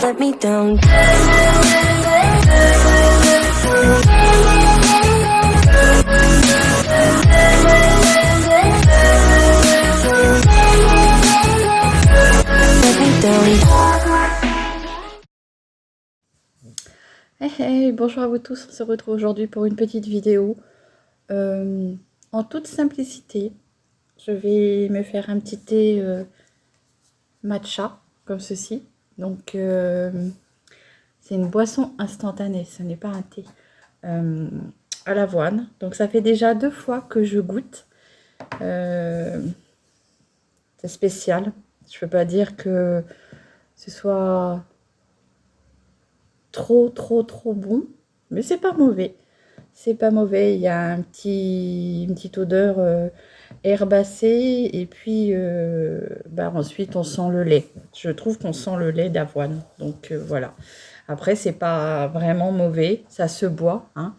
let me down. Let me down. Hey, hey, bonjour à vous tous, on se retrouve aujourd'hui pour une petite vidéo en toute simplicité. Je vais me faire un petit thé matcha comme ceci. Donc c'est une boisson instantanée, ce n'est pas un thé, à l'avoine. Donc ça fait déjà 2 fois que je goûte. C'est spécial. Je peux pas dire que ce soit trop bon, mais c'est pas mauvais. C'est pas mauvais, il y a une petite odeur herbacée et puis ensuite on sent le lait. Je trouve qu'on sent le lait d'avoine, donc voilà. Après c'est pas vraiment mauvais, ça se boit, hein.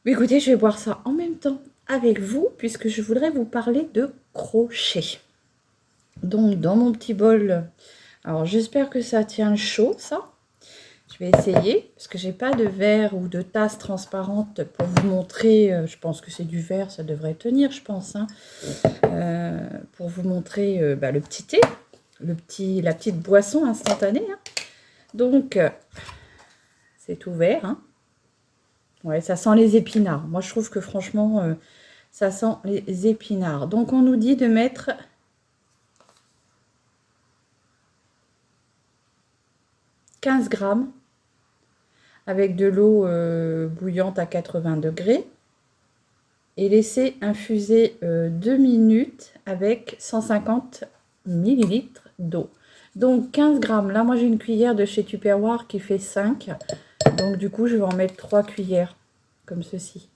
Mais écoutez, je vais boire ça en même temps avec vous puisque je voudrais vous parler de crochet. Donc dans mon petit bol, alors j'espère que ça tient chaud ça. Je vais essayer, parce que j'ai pas de verre ou de tasse transparente pour vous montrer. Je pense que c'est du verre, ça devrait tenir, je pense. Hein, pour vous montrer le petit thé, la petite boisson instantanée. Hein. Donc, c'est ouvert. Hein. Ouais, ça sent les épinards. Moi, je trouve que franchement, ça sent les épinards. Donc, on nous dit de mettre 15 grammes avec de l'eau bouillante à 80 degrés et laisser infuser 2 minutes avec 150 millilitres d'eau. Donc 15 grammes. Là, moi, j'ai une cuillère de chez Tupperware qui fait 5. Donc, du coup, je vais en mettre 3 cuillères, comme ceci.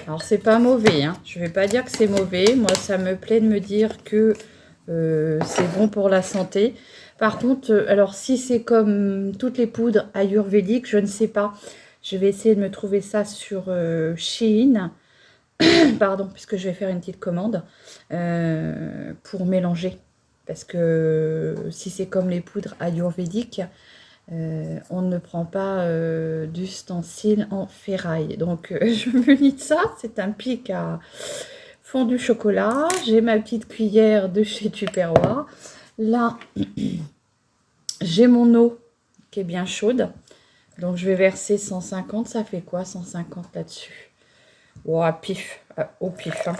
Alors, c'est pas mauvais. Hein. Je vais pas dire que c'est mauvais. Moi, ça me plaît de me dire que c'est bon pour la santé. Par contre, alors si c'est comme toutes les poudres ayurvédiques, je ne sais pas. Je vais essayer de me trouver ça sur Shein. Pardon, puisque je vais faire une petite commande pour mélanger. Parce que si c'est comme les poudres ayurvédiques, on ne prend pas d'ustensiles en ferraille. Donc, je me lis de ça. C'est un pic à fondu chocolat. J'ai ma petite cuillère de chez Tupperware. Là, j'ai mon eau qui est bien chaude. Donc, je vais verser 150. Ça fait quoi, 150 là-dessus? Oh, à pif. Au pif. Hein.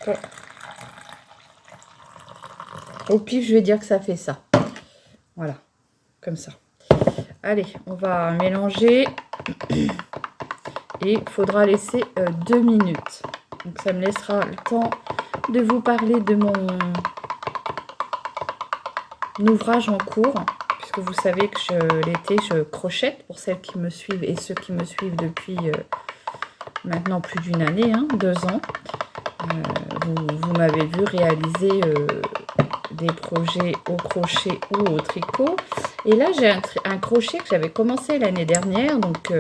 Hop. Au pif, je vais dire que ça fait ça. Voilà. Comme ça. Allez, on va mélanger. Et il faudra laisser 2 minutes. Donc, ça me laissera le temps de vous parler de mon ouvrage en cours. Puisque vous savez que l'été, je crochette pour celles qui me suivent et ceux qui me suivent depuis maintenant plus d'une année, hein, 2 ans. Vous m'avez vu réaliser des projets au crochet ou au tricot. Et là, j'ai un crochet que j'avais commencé l'année dernière. Donc,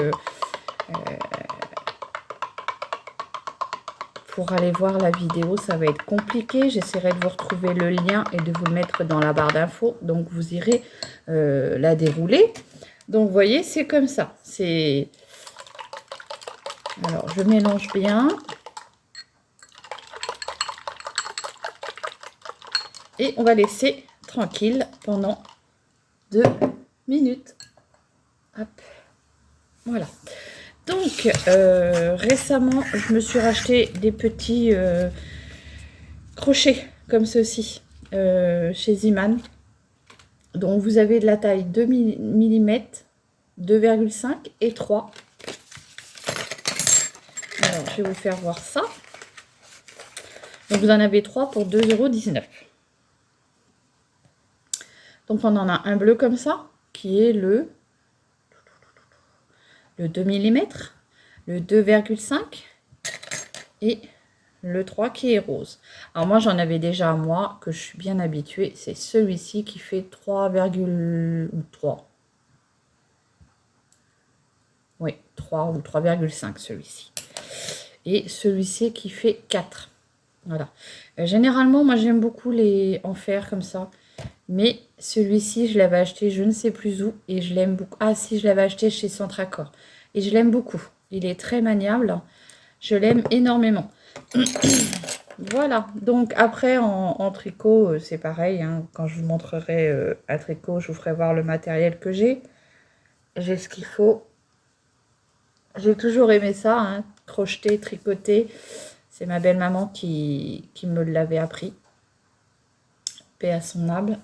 pour aller voir la vidéo, ça va être compliqué. J'essaierai de vous retrouver le lien et de vous le mettre dans la barre d'infos. Donc, vous irez la dérouler. Donc, vous voyez, c'est comme ça. Alors, je mélange bien. Et on va laisser tranquille pendant 2 minutes. Hop. Voilà. Donc, récemment, je me suis racheté des petits crochets comme ceci chez Ziman. Donc, vous avez de la taille 2 mm, 2,5 et 3. Alors, je vais vous faire voir ça. Donc, vous en avez 3 pour 2,19 €. Donc, on en a un bleu comme ça, qui est le 2 mm, le 2,5 et le 3 qui est rose. Alors moi j'en avais déjà moi que je suis bien habituée, c'est celui-ci qui fait 3,3. Oui, 3 ou 3,5 celui-ci. Et celui-ci qui fait 4. Voilà. Généralement, moi, j'aime beaucoup les en fer comme ça. Mais celui-ci, je l'avais acheté je ne sais plus où. Et je l'aime beaucoup. Ah si, je l'avais acheté chez Centracor. Et je l'aime beaucoup. Il est très maniable. Je l'aime énormément. Voilà. Donc après, en tricot, c'est pareil. Hein. Quand je vous montrerai un tricot, je vous ferai voir le matériel que j'ai. J'ai ce qu'il faut. J'ai toujours aimé ça, hein, crocheter, tricoter. C'est ma belle-maman qui me l'avait appris. Paix à son âme.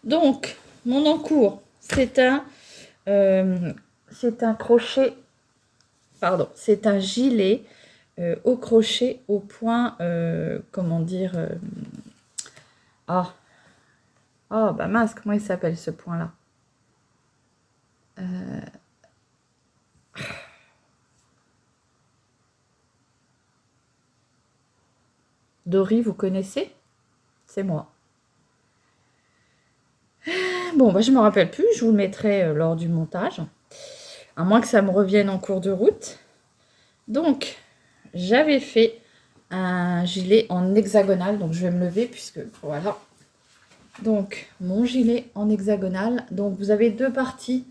Donc, mon encours, c'est un crochet, pardon, c'est un gilet au crochet au point, comment dire, ah, oh, bah mince, comment il s'appelle ce point-là? Dory, vous connaissez? C'est moi. Bon, bah, je ne me rappelle plus, je vous le mettrai lors du montage, à moins que ça me revienne en cours de route. Donc, j'avais fait un gilet en hexagonal, donc je vais me lever puisque, voilà. Donc, mon gilet en hexagonal, donc vous avez deux parties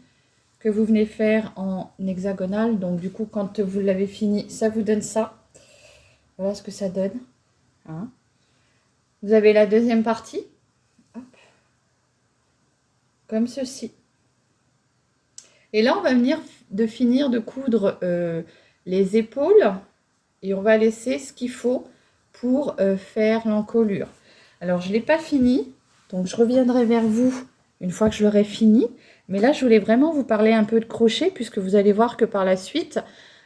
que vous venez faire en hexagonal, donc du coup, quand vous l'avez fini, ça vous donne ça. Voilà ce que ça donne. Hein. Vous avez la deuxième partie, hop, comme ceci. Et là, on va venir de finir de coudre les épaules et on va laisser ce qu'il faut pour faire l'encolure. Alors, je ne l'ai pas fini, donc je reviendrai vers vous une fois que je l'aurai fini. Mais là, je voulais vraiment vous parler un peu de crochet puisque vous allez voir que par la suite,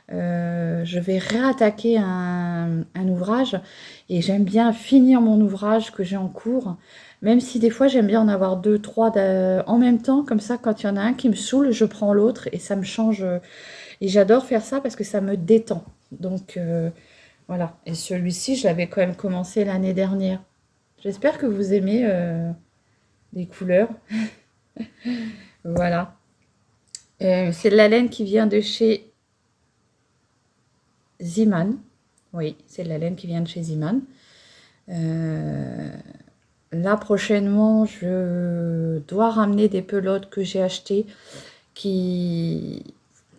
je vais réattaquer un ouvrage et j'aime bien finir mon ouvrage que j'ai en cours. Même si des fois, j'aime bien en avoir 2, 3 en même temps. Comme ça, quand il y en a un qui me saoule, je prends l'autre et ça me change. Et j'adore faire ça parce que ça me détend. Donc, voilà. Et celui-ci, je l'avais quand même commencé l'année dernière. J'espère que vous aimez les couleurs. Voilà. C'est de la laine qui vient de chez Ziman. Oui, c'est de la laine qui vient de chez Ziman. Là, prochainement, je dois ramener des pelotes que j'ai achetées qui...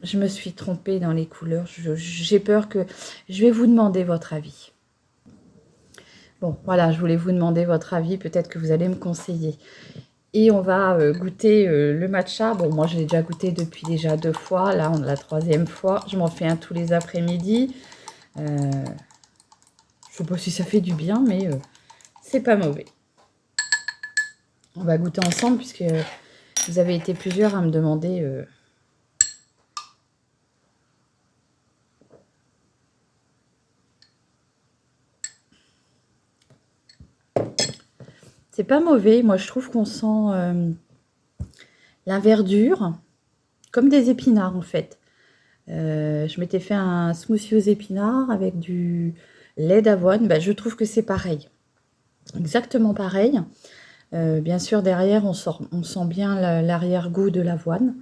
Je me suis trompée dans les couleurs. J'ai peur que... Je vais vous demander votre avis. Bon, voilà, je voulais vous demander votre avis. Peut-être que vous allez me conseiller. Et on va goûter le matcha. Bon, moi, je l'ai déjà goûté depuis déjà 2 fois. Là, on a la 3e fois. Je m'en fais un tous les après-midi. Je ne sais pas si ça fait du bien, mais c'est pas mauvais. On va goûter ensemble puisque vous avez été plusieurs à me demander... C'est pas mauvais. Moi, je trouve qu'on sent la verdure comme des épinards, en fait. Je m'étais fait un smoothie aux épinards avec du lait d'avoine. Bah, je trouve que c'est pareil. Exactement pareil. Bien sûr, derrière, on sent bien l'arrière-goût de l'avoine.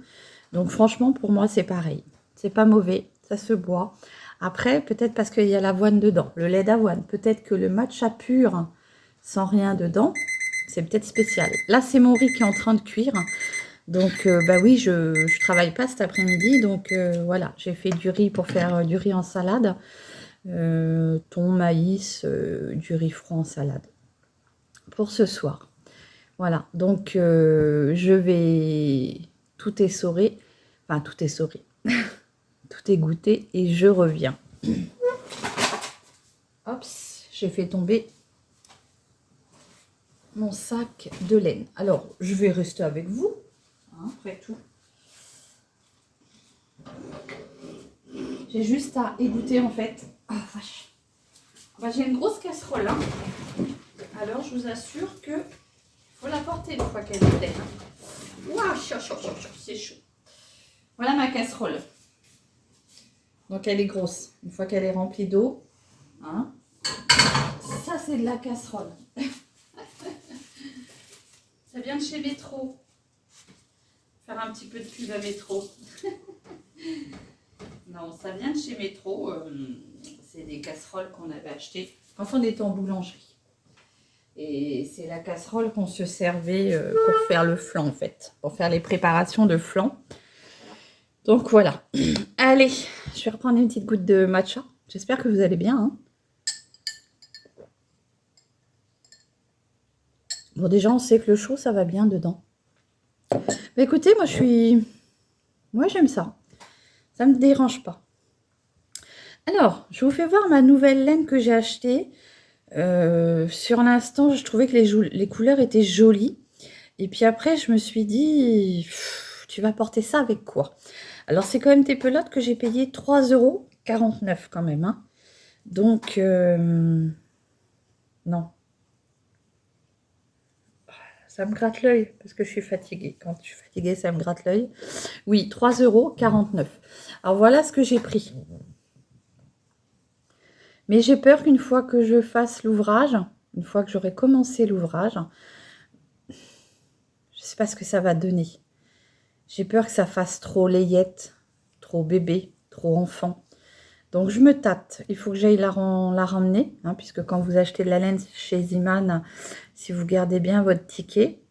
Donc, franchement, pour moi, c'est pareil. C'est pas mauvais. Ça se boit. Après, peut-être parce qu'il y a l'avoine dedans, le lait d'avoine. Peut-être que le matcha pur, sans rien dedans, c'est peut-être spécial. Là, c'est mon riz qui est en train de cuire. Donc, bah oui, je ne travaille pas cet après-midi. Donc, voilà, j'ai fait du riz pour faire du riz en salade. Thon, maïs, du riz froid en salade. Pour ce soir. Voilà, donc je vais tout essorer. Enfin, tout essorer. Tout est goûté et je reviens. Hop, j'ai fait tomber mon sac de laine. Alors, je vais rester avec vous, hein, après tout. J'ai juste à égoutter en fait. Ah, vache. Bah, j'ai une grosse casserole. Hein. Alors, je vous assure que faut la porter une fois qu'elle est pleine. Waouh, c'est chaud. Voilà ma casserole. Donc, elle est grosse. Une fois qu'elle est remplie d'eau, hein, ça, c'est de la casserole. Ça vient de chez Métro. Faire un petit peu de pub à Métro. Non, ça vient de chez Métro. C'est des casseroles qu'on avait achetées quand on était en boulangerie. Et c'est la casserole qu'on se servait pour faire le flan en fait, pour faire les préparations de flan. Donc voilà. Allez, je vais reprendre une petite goutte de matcha. J'espère que vous allez bien. Hein. Bon, déjà, on sait que le chaud, ça va bien dedans. Mais écoutez, moi, j'aime ça. Ça ne me dérange pas. Alors, je vous fais voir ma nouvelle laine que j'ai achetée. Sur l'instant, je trouvais que les couleurs étaient jolies. Et puis après, je me suis dit, tu vas porter ça avec quoi? Alors, c'est quand même tes pelotes que j'ai payé 3,49 € quand même. Hein. Donc, non. Ça me gratte l'œil parce que je suis fatiguée. Quand je suis fatiguée, ça me gratte l'œil. Oui, 3,49 €. Alors, voilà ce que j'ai pris. Mais j'ai peur qu'une fois que je fasse l'ouvrage, une fois que j'aurai commencé l'ouvrage, je ne sais pas ce que ça va donner. J'ai peur que ça fasse trop layette, trop bébé, trop enfant. Donc je me tâte. Il faut que j'aille la ramener, hein, puisque quand vous achetez de la laine chez Ziman, si vous gardez bien votre ticket,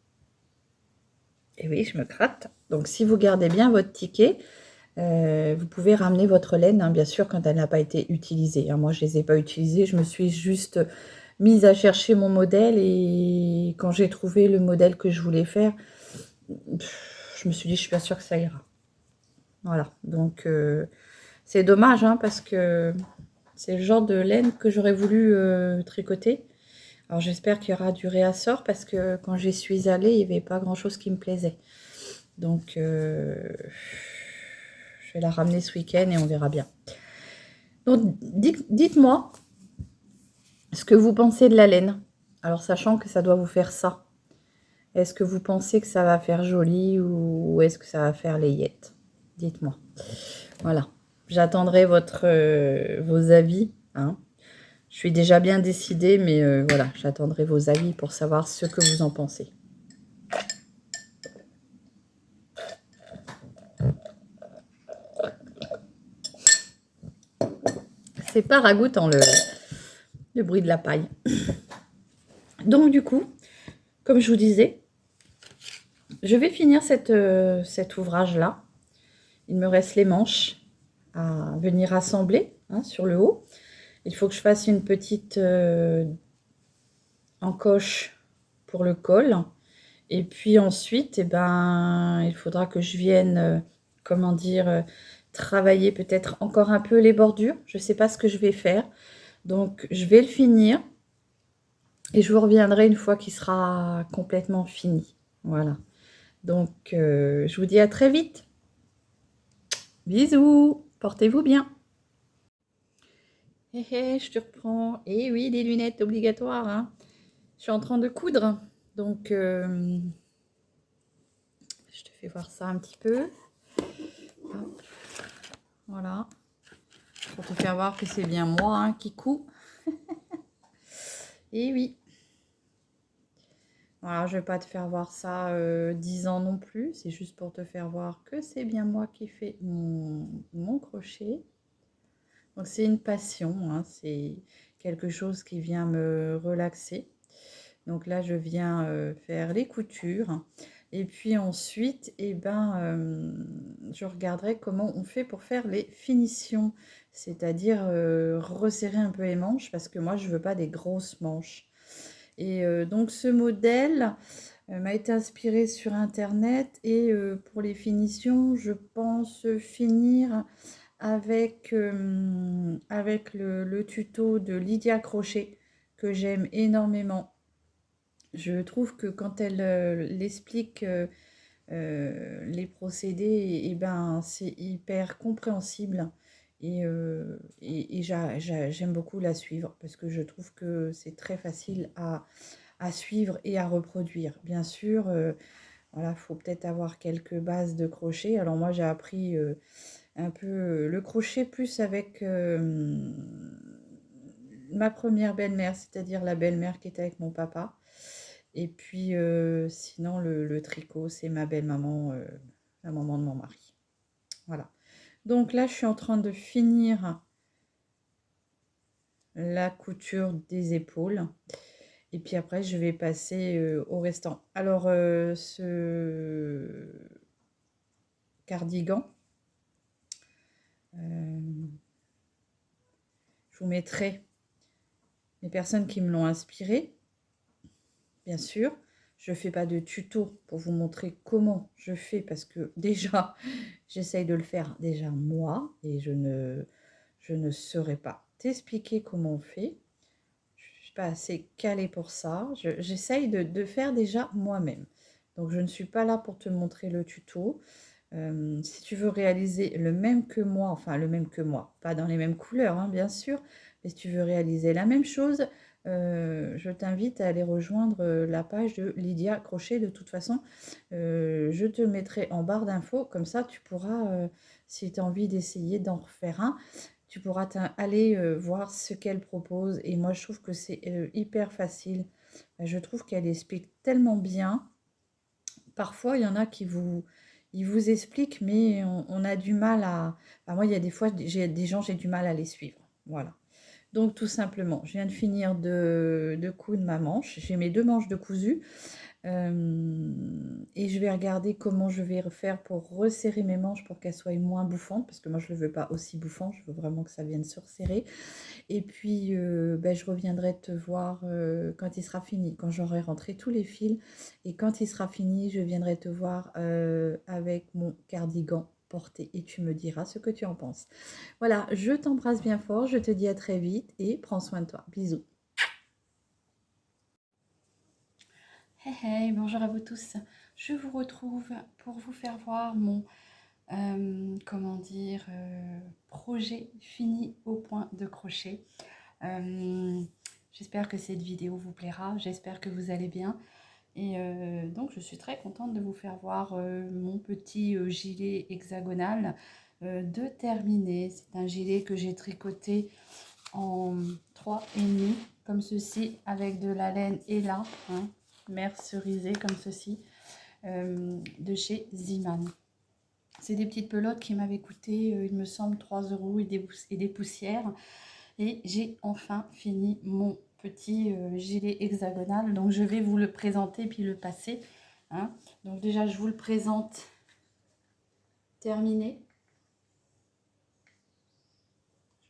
et oui, je me gratte. Donc si vous gardez bien votre ticket, vous pouvez ramener votre laine, hein, bien sûr, quand elle n'a pas été utilisée. Hein. Moi, je ne les ai pas utilisées. Je me suis juste mise à chercher mon modèle et quand j'ai trouvé le modèle que je voulais faire, je me suis dit, je suis pas sûre que ça ira. Voilà. Donc, c'est dommage, hein, parce que c'est le genre de laine que j'aurais voulu tricoter. Alors, j'espère qu'il y aura du réassort parce que quand j'y suis allée, il n'y avait pas grand-chose qui me plaisait. Donc, je vais la ramener ce week-end et on verra bien. Donc, dites-moi ce que vous pensez de la laine. Alors, sachant que ça doit vous faire ça. Est-ce que vous pensez que ça va faire joli ou est-ce que ça va faire layette? Dites-moi. Voilà. J'attendrai vos avis. Hein. Je suis déjà bien décidée, mais voilà, j'attendrai vos avis pour savoir ce que vous en pensez. C'est pas ragoûtant le bruit de la paille. Donc du coup, comme je vous disais, je vais finir cet ouvrage-là. Il me reste les manches à venir assembler hein, sur le haut. Il faut que je fasse une petite encoche pour le col. Et puis ensuite, eh ben, il faudra que je vienne, comment dire, travailler peut-être encore un peu les bordures. Je ne sais pas ce que je vais faire. Donc, je vais le finir. Et je vous reviendrai une fois qu'il sera complètement fini. Voilà. Donc, je vous dis à très vite. Bisous. Portez-vous bien. Hé hé, je te reprends. Et oui, les lunettes obligatoires. Hein. Je suis en train de coudre. Donc, je te fais voir ça un petit peu. Hop. Voilà. Pour te faire voir que c'est bien moi hein, qui couds. Et oui. Voilà, je ne vais pas te faire voir ça 10 ans non plus. C'est juste pour te faire voir que c'est bien moi qui fais mon crochet. Donc c'est une passion, hein, c'est quelque chose qui vient me relaxer. Donc là, je viens faire les coutures. Et puis ensuite, eh ben, je regarderai comment on fait pour faire les finitions. C'est-à-dire resserrer un peu les manches parce que moi, je ne veux pas des grosses manches. Et donc ce modèle m'a été inspiré sur Internet. Et pour les finitions, je pense finir avec le tuto de Lydia Crochet que j'aime énormément. Je trouve que quand elle explique les procédés, et ben, c'est hyper compréhensible et j'aime beaucoup la suivre parce que je trouve que c'est très facile à suivre et à reproduire. Bien sûr, voilà, faut peut-être avoir quelques bases de crochet. Alors moi, j'ai appris un peu le crochet plus avec ma première belle-mère, c'est-à-dire la belle-mère qui était avec mon papa. Et puis sinon le tricot, c'est ma belle-maman, la maman de mon mari. Voilà. Donc là, je suis en train de finir la couture des épaules. Et puis après, je vais passer au restant. Alors, ce cardigan, je vous mettrai les personnes qui me l'ont inspiré, bien sûr. Je ne fais pas de tuto pour vous montrer comment je fais parce que déjà, j'essaye de le faire déjà moi et je ne saurais pas t'expliquer comment on fait. Je ne suis pas assez calée pour ça. J'essaye de faire déjà moi-même. Donc, je ne suis pas là pour te montrer le tuto. Si tu veux réaliser le même que moi, enfin le même que moi, pas dans les mêmes couleurs, hein, bien sûr, mais si tu veux réaliser la même chose, je t'invite à aller rejoindre la page de Lydia Crochet. De toute façon, je te le mettrai en barre d'infos, comme ça tu pourras, si tu as envie d'essayer d'en refaire un, tu pourras aller voir ce qu'elle propose. Et moi, je trouve que c'est hyper facile. Je trouve qu'elle explique tellement bien. Parfois, il y en a ils vous expliquent, mais on a du mal à... Enfin, moi, il y a des fois, j'ai des gens, j'ai du mal à les suivre. Voilà. Donc, tout simplement, je viens de finir de coudre ma manche. J'ai mes 2 manches de cousu. Et je vais regarder comment je vais refaire pour resserrer mes manches pour qu'elles soient moins bouffantes, parce que moi, je ne le veux pas aussi bouffant. Je veux vraiment que ça vienne se resserrer. Et puis, ben, je reviendrai te voir quand il sera fini, quand j'aurai rentré tous les fils. Et quand il sera fini, je viendrai te voir avec mon cardigan porté. Et tu me diras ce que tu en penses. Voilà, je t'embrasse bien fort. Je te dis à très vite et prends soin de toi. Bisous. Hey hey, bonjour à vous tous. Je vous retrouve pour vous faire voir mon comment dire projet fini au point de crochet. J'espère que cette vidéo vous plaira, j'espère que vous allez bien. Et donc je suis très contente de vous faire voir mon petit gilet hexagonal de terminé. C'est un gilet que j'ai tricoté en 3,5 comme ceci avec de la laine Ella, hein, mer cerisée comme ceci, de chez Ziman. C'est des petites pelotes qui m'avaient coûté, il me semble, 3 € et des poussières. Et j'ai enfin fini mon petit gilet hexagonal. Donc je vais vous le présenter puis le passer, hein. Donc déjà je vous le présente terminé.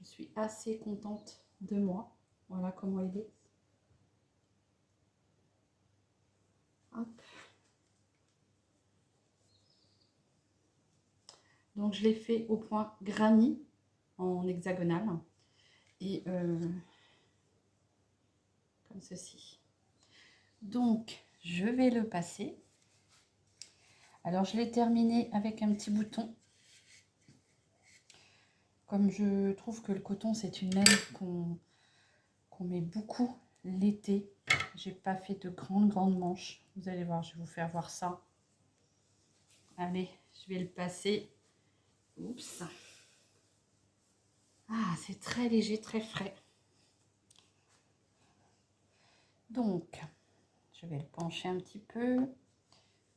Je suis assez contente de moi. Voilà comment il est. Hop. Donc je l'ai fait au point granny en hexagonal et comme ceci. Donc je vais le passer. Alors je l'ai terminé avec un petit bouton. Comme je trouve que le coton c'est une laine qu'on met beaucoup l'été, j'ai pas fait de grandes manches. Vous allez voir, je vais vous faire voir ça. Allez, je vais le passer. Oups. Ah, c'est très léger, très frais. Donc, je vais le pencher un petit peu,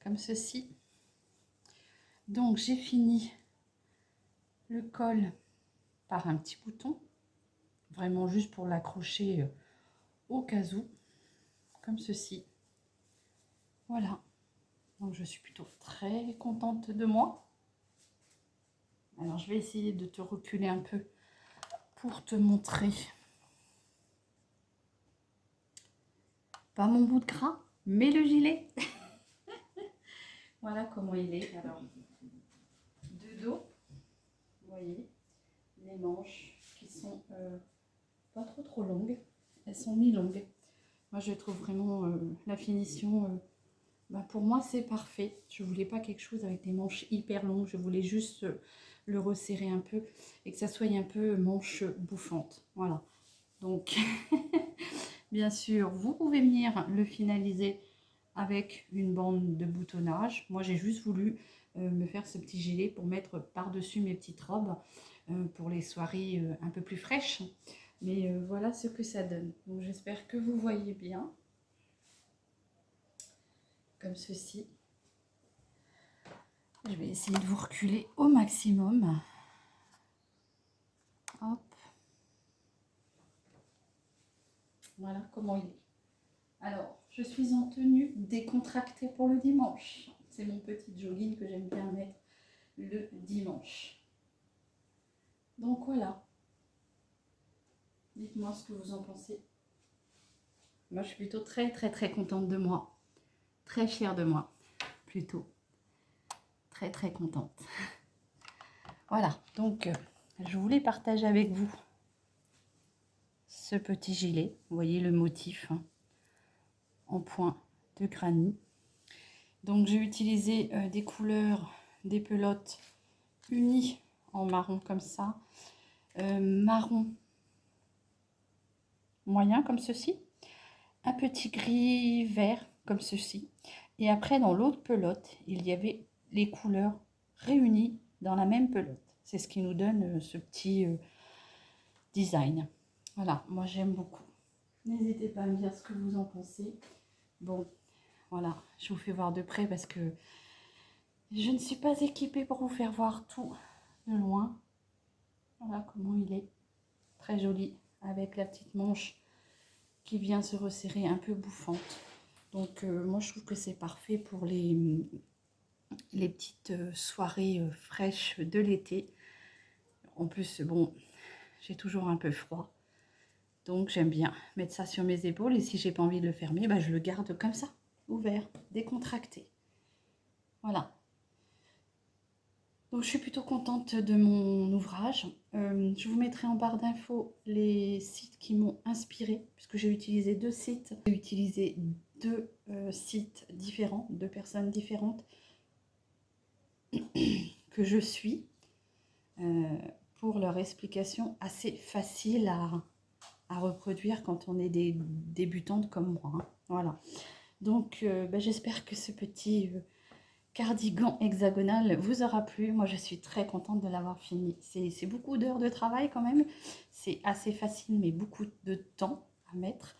comme ceci. Donc, j'ai fini le col par un petit bouton, vraiment juste pour l'accrocher au cas où, comme ceci. Voilà. Donc, je suis plutôt très contente de moi. Alors, je vais essayer de te reculer un peu pour te montrer. Pas mon bout de gras, mais le gilet. Voilà comment il est. Alors, de dos, vous voyez, les manches qui sont pas trop longues. Elles sont mi-longues. Moi, je trouve vraiment la finition, pour moi, c'est parfait. Je voulais pas quelque chose avec des manches hyper longues. Je voulais juste le resserrer un peu et que ça soit un peu manche bouffante. Voilà. Donc, bien sûr, vous pouvez venir le finaliser avec une bande de boutonnage. Moi, j'ai juste voulu me faire ce petit gilet pour mettre par-dessus mes petites robes pour les soirées un peu plus fraîches. Mais voilà ce que ça donne. Donc, j'espère que vous voyez bien. Comme ceci. Je vais essayer de vous reculer au maximum. Hop. Voilà comment il est. Alors, je suis en tenue décontractée pour le dimanche. C'est mon petit jogging que j'aime bien mettre le dimanche. Donc voilà. Dites-moi ce que vous en pensez. Moi, je suis plutôt très contente de moi. Très fière de moi. Plutôt. Très contente. Voilà. Donc, je voulais partager avec vous ce petit gilet. Vous voyez le motif hein, en point de granit. Donc, j'ai utilisé des couleurs, des pelotes unies en marron comme ça. Marron moyen comme ceci. Un petit gris vert comme ceci. Et après, dans l'autre pelote, il y avait les couleurs réunies dans la même pelote. C'est ce qui nous donne ce petit design. Voilà, moi j'aime beaucoup. N'hésitez pas à me dire ce que vous en pensez. Bon, voilà, je vous fais voir de près parce que je ne suis pas équipée pour vous faire voir tout de loin. Voilà comment il est. Très joli, avec la petite manche qui vient se resserrer un peu bouffante. Donc moi je trouve que c'est parfait pour les petites soirées fraîches de l'été. En plus, bon, j'ai toujours un peu froid. Donc j'aime bien mettre ça sur mes épaules et si j'ai pas envie de le fermer, bah, je le garde comme ça, ouvert, décontracté. Voilà. Donc je suis plutôt contente de mon ouvrage. Je vous mettrai en barre d'infos les sites qui m'ont inspirée, puisque j'ai utilisé deux sites. J'ai utilisé deux sites différents, deux personnes différentes que je suis pour leur explication assez facile à reproduire quand on est des débutantes comme moi. Hein. Voilà. Donc j'espère que ce petit cardigan hexagonal vous aura plu. Moi je suis très contente de l'avoir fini. C'est beaucoup d'heures de travail quand même. C'est assez facile mais beaucoup de temps à mettre.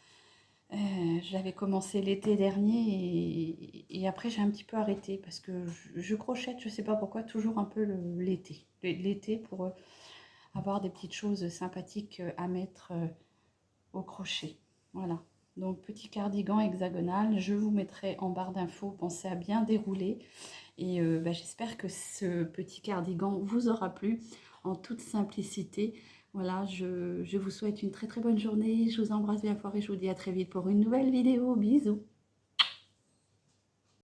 J'avais commencé l'été dernier et après j'ai un petit peu arrêté parce que je crochette, je sais pas pourquoi, toujours un peu l'été. L'été pour avoir des petites choses sympathiques à mettre au crochet. Voilà. Donc petit cardigan hexagonal, je vous mettrai en barre d'infos, pensez à bien dérouler. Et j'espère que ce petit cardigan vous aura plu en toute simplicité. Voilà, je vous souhaite une très bonne journée. Je vous embrasse bien fort et je vous dis à très vite pour une nouvelle vidéo. Bisous!